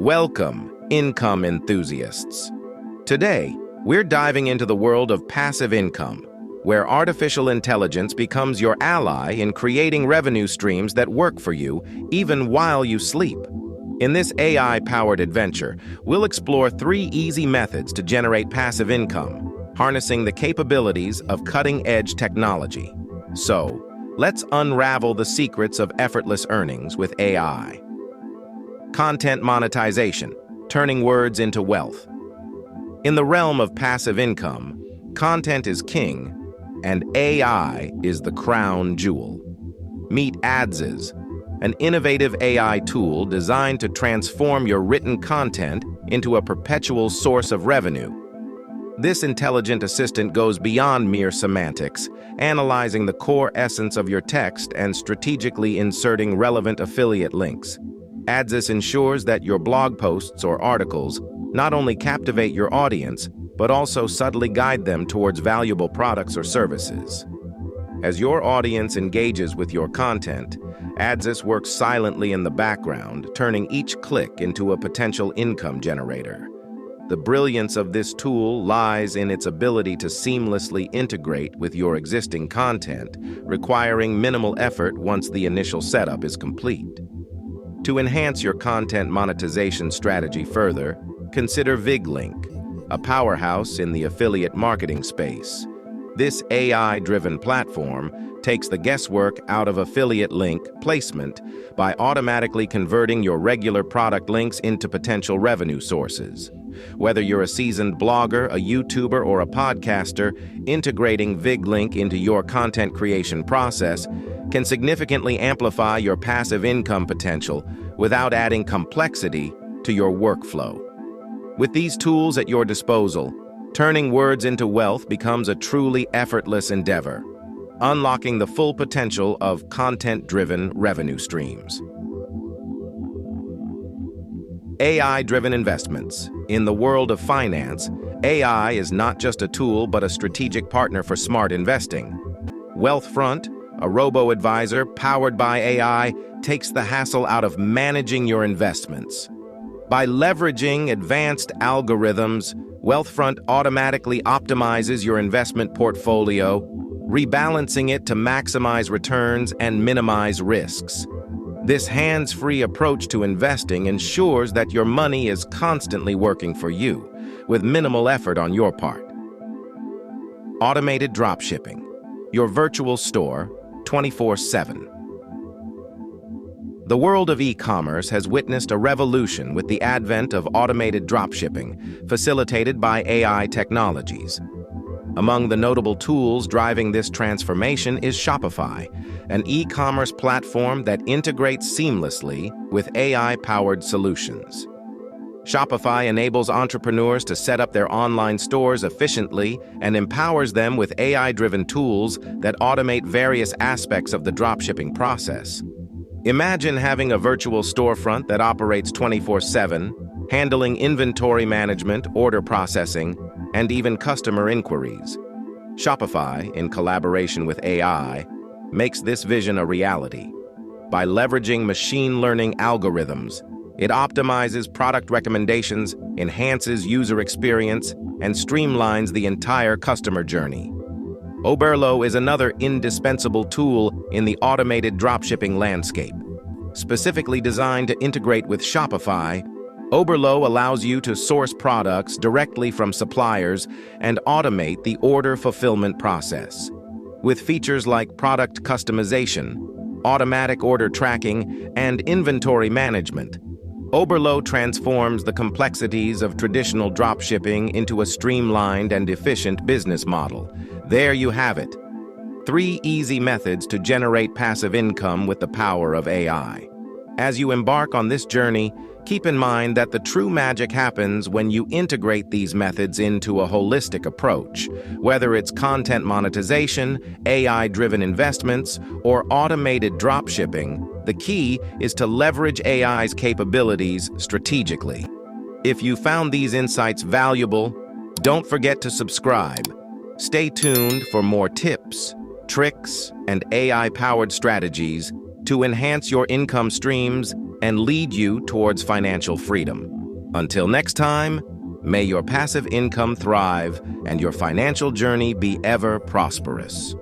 Welcome, income enthusiasts. Today, we're diving into the world of passive income, where artificial intelligence becomes your ally in creating revenue streams that work for you even while you sleep. In this AI-powered adventure, we'll explore 3 easy methods to generate passive income, harnessing the capabilities of cutting-edge technology. So, let's unravel the secrets of effortless earnings with AI. Content monetization, turning words into wealth. In the realm of passive income, content is king, and AI is the crown jewel. Meet Ads's, an innovative AI tool designed to transform your written content into a perpetual source of revenue. This intelligent assistant goes beyond mere semantics, analyzing the core essence of your text and strategically inserting relevant affiliate links. Ads ensures that your blog posts or articles not only captivate your audience, but also subtly guide them towards valuable products or services. As your audience engages with your content, Ads works silently in the background, turning each click into a potential income generator. The brilliance of this tool lies in its ability to seamlessly integrate with your existing content, requiring minimal effort once the initial setup is complete. To enhance your content monetization strategy further, consider VigLink, a powerhouse in the affiliate marketing space. This AI-driven platform takes the guesswork out of affiliate link placement by automatically converting your regular product links into potential revenue sources. Whether you're a seasoned blogger, a YouTuber, or a podcaster, integrating VigLink into your content creation process can significantly amplify your passive income potential without adding complexity to your workflow. With these tools at your disposal, turning words into wealth becomes a truly effortless endeavor, unlocking the full potential of content-driven revenue streams. AI-driven investments. In the world of finance, AI is not just a tool but a strategic partner for smart investing. Wealthfront, a robo-advisor powered by AI, takes the hassle out of managing your investments. By leveraging advanced algorithms, Wealthfront automatically optimizes your investment portfolio, rebalancing it to maximize returns and minimize risks. This hands-free approach to investing ensures that your money is constantly working for you, with minimal effort on your part. Automated dropshipping, your virtual store, 24/7. The world of e-commerce has witnessed a revolution with the advent of automated dropshipping, facilitated by AI technologies. Among the notable tools driving this transformation is Shopify, an e-commerce platform that integrates seamlessly with AI-powered solutions. Shopify enables entrepreneurs to set up their online stores efficiently and empowers them with AI-driven tools that automate various aspects of the dropshipping process. Imagine having a virtual storefront that operates 24/7, handling inventory management, order processing, and even customer inquiries. Shopify, in collaboration with AI, makes this vision a reality. By leveraging machine learning algorithms, it optimizes product recommendations, enhances user experience, and streamlines the entire customer journey. Oberlo is another indispensable tool in the automated dropshipping landscape. Specifically designed to integrate with Shopify, Oberlo allows you to source products directly from suppliers and automate the order fulfillment process. With features like product customization, automatic order tracking, and inventory management, Oberlo transforms the complexities of traditional dropshipping into a streamlined and efficient business model. There you have it. 3 easy methods to generate passive income with the power of AI. As you embark on this journey, keep in mind that the true magic happens when you integrate these methods into a holistic approach. Whether it's content monetization, AI-driven investments, or automated dropshipping, the key is to leverage AI's capabilities strategically. If you found these insights valuable, don't forget to subscribe. Stay tuned for more tips, tricks, and AI-powered strategies to enhance your income streams and lead you towards financial freedom. Until next time, may your passive income thrive and your financial journey be ever prosperous.